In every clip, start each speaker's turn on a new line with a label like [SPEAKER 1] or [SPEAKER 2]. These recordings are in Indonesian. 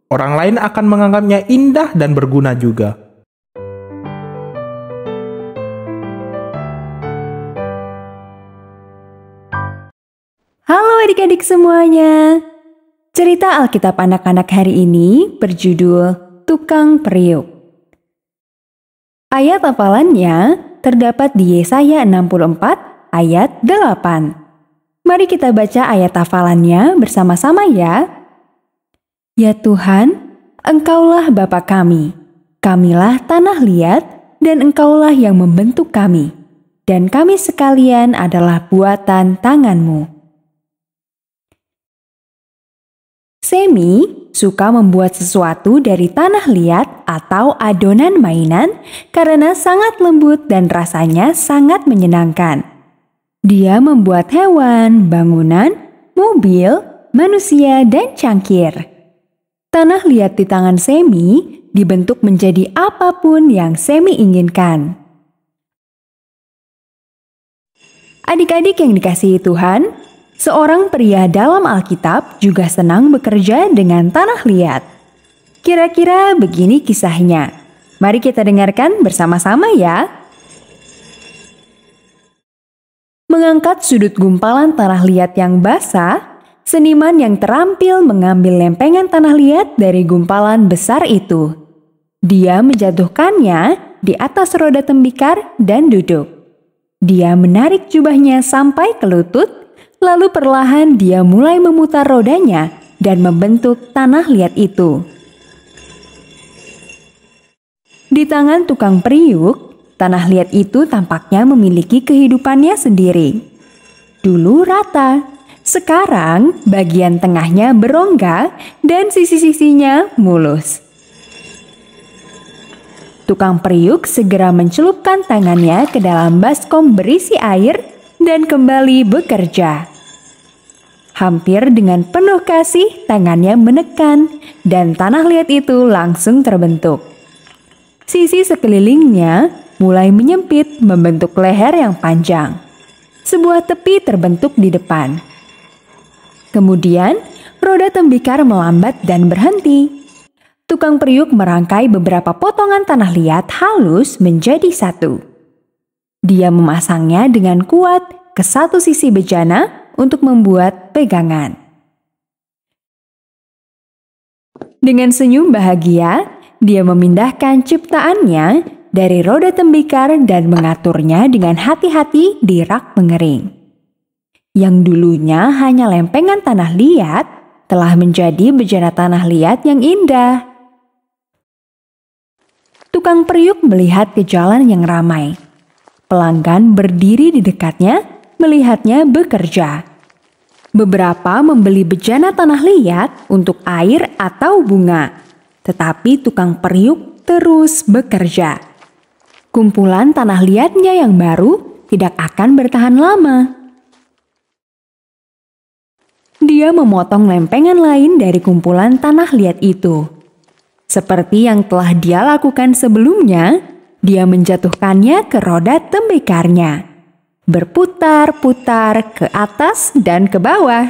[SPEAKER 1] Orang lain akan menganggapnya indah dan berguna juga.
[SPEAKER 2] Halo adik-adik semuanya. Cerita Alkitab anak-anak hari ini berjudul Tukang Periuk. Ayat hafalannya terdapat di Yesaya 64 ayat 8. Mari kita baca ayat hafalannya bersama-sama ya. Ya Tuhan, Engkaulah Bapa kami, kamilah tanah liat, dan Engkaulah yang membentuk kami, dan kami sekalian adalah buatan tangan-Mu. Semi suka membuat sesuatu dari tanah liat atau adonan mainan karena sangat lembut dan rasanya sangat menyenangkan. Dia membuat hewan, bangunan, mobil, manusia, dan cangkir. Tanah liat di tangan Semi dibentuk menjadi apapun yang Semi inginkan. Adik-adik yang dikasihi Tuhan, seorang pria dalam Alkitab juga senang bekerja dengan tanah liat. Kira-kira begini kisahnya. Mari kita dengarkan bersama-sama ya. Mengangkat sudut gumpalan tanah liat yang basah, seniman yang terampil mengambil lempengan tanah liat dari gumpalan besar itu. Dia menjatuhkannya di atas roda tembikar dan duduk. Dia menarik jubahnya sampai ke lutut, lalu perlahan dia mulai memutar rodanya dan membentuk tanah liat itu. Di tangan tukang periuk, tanah liat itu tampaknya memiliki kehidupannya sendiri. Dulu rata, sekarang bagian tengahnya berongga dan sisi-sisinya mulus. Tukang periuk segera mencelupkan tangannya ke dalam baskom berisi air dan kembali bekerja. Hampir dengan penuh kasih, tangannya menekan dan tanah liat itu langsung terbentuk. Sisi sekelilingnya mulai menyempit membentuk leher yang panjang. Sebuah tepi terbentuk di depan. Kemudian, roda tembikar melambat dan berhenti. Tukang periuk merangkai beberapa potongan tanah liat halus menjadi satu. Dia memasangnya dengan kuat ke satu sisi bejana untuk membuat pegangan. Dengan senyum bahagia, dia memindahkan ciptaannya dari roda tembikar dan mengaturnya dengan hati-hati di rak pengering. Yang dulunya hanya lempengan tanah liat, telah menjadi bejana tanah liat yang indah. Tukang periuk melihat ke jalan yang ramai. Pelanggan berdiri di dekatnya, melihatnya bekerja. Beberapa membeli bejana tanah liat untuk air atau bunga, tetapi tukang periuk terus bekerja. Kumpulan tanah liatnya yang baru tidak akan bertahan lama. Dia memotong lempengan lain dari kumpulan tanah liat itu. Seperti yang telah dia lakukan sebelumnya, dia menjatuhkannya ke roda tembikarnya, berputar-putar ke atas dan ke bawah.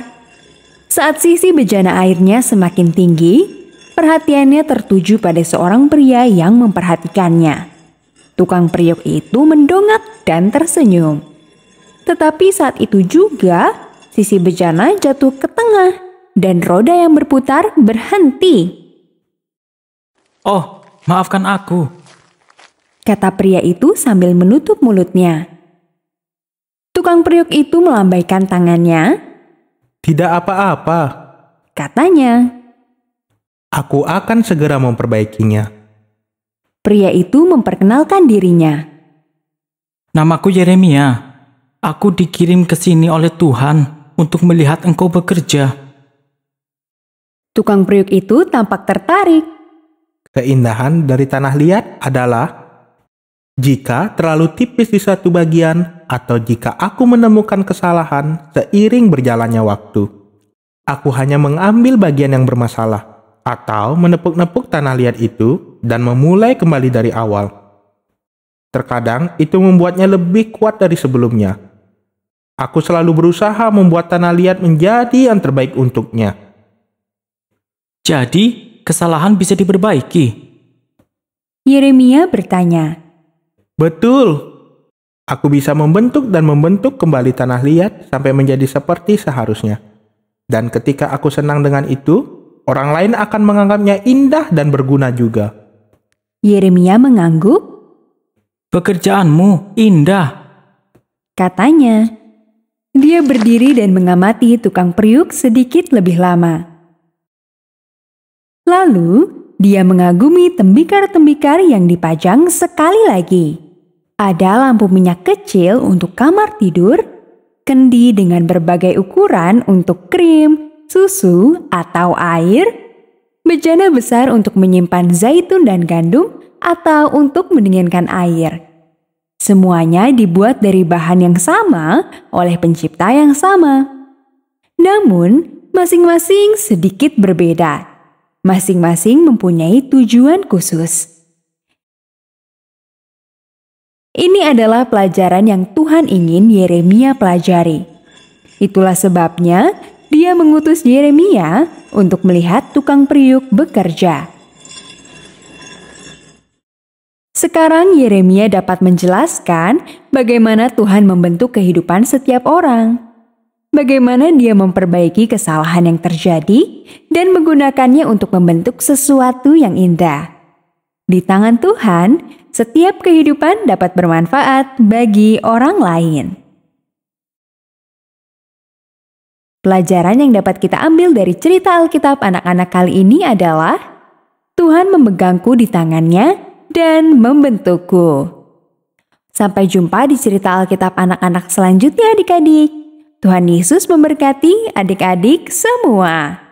[SPEAKER 2] Saat sisi bejana airnya semakin tinggi, perhatiannya tertuju pada seorang pria yang memperhatikannya. Tukang periuk itu mendongak dan tersenyum. Tetapi saat itu juga, sisi bejana jatuh ke tengah dan roda yang berputar berhenti.
[SPEAKER 3] "Oh, maafkan aku,"
[SPEAKER 2] kata pria itu sambil menutup mulutnya. Tukang periuk itu melambaikan tangannya.
[SPEAKER 1] Tidak apa-apa,
[SPEAKER 2] Katanya.
[SPEAKER 1] aku akan segera memperbaikinya.
[SPEAKER 2] Pria itu memperkenalkan dirinya.
[SPEAKER 3] "Namaku Yeremia. Aku dikirim ke sini oleh Tuhan untuk melihat engkau bekerja."
[SPEAKER 2] Tukang periuk itu tampak tertarik.
[SPEAKER 1] Keindahan dari tanah liat adalah jika terlalu tipis di satu bagian atau jika aku menemukan kesalahan seiring berjalannya waktu. Aku hanya mengambil bagian yang bermasalah atau menepuk-nepuk tanah liat itu dan memulai kembali dari awal. Terkadang itu membuatnya lebih kuat dari sebelumnya. Aku selalu berusaha membuat tanah liat menjadi yang terbaik untuknya.
[SPEAKER 3] "Jadi, kesalahan bisa diperbaiki?
[SPEAKER 2] Yeremia bertanya.
[SPEAKER 1] Betul. Aku bisa membentuk dan membentuk kembali tanah liat sampai menjadi seperti seharusnya. Dan ketika aku senang dengan itu, orang lain akan menganggapnya indah dan berguna juga.
[SPEAKER 2] Yeremia mengangguk.
[SPEAKER 3] Pekerjaanmu indah.
[SPEAKER 2] Katanya. Dia berdiri dan mengamati tukang periuk sedikit lebih lama. Lalu, dia mengagumi tembikar-tembikar yang dipajang sekali lagi. Ada lampu minyak kecil untuk kamar tidur, kendi dengan berbagai ukuran untuk krim, susu, atau air, bejana besar untuk menyimpan zaitun dan gandum, atau untuk mendinginkan air. Semuanya dibuat dari bahan yang sama oleh pencipta yang sama. Namun, masing-masing sedikit berbeda. Masing-masing mempunyai tujuan khusus. Ini adalah pelajaran yang Tuhan ingin Yeremia pelajari. Itulah sebabnya dia mengutus Yeremia untuk melihat tukang periuk bekerja. Sekarang Yeremia dapat menjelaskan bagaimana Tuhan membentuk kehidupan setiap orang. Bagaimana dia memperbaiki kesalahan yang terjadi dan menggunakannya untuk membentuk sesuatu yang indah. Di tangan Tuhan, setiap kehidupan dapat bermanfaat bagi orang lain. Pelajaran yang dapat kita ambil dari cerita Alkitab anak-anak kali ini adalah Tuhan memegangku di tangannya dan membentukku. Sampai jumpa di cerita Alkitab anak-anak selanjutnya adik-adik. Tuhan Yesus memberkati adik-adik semua.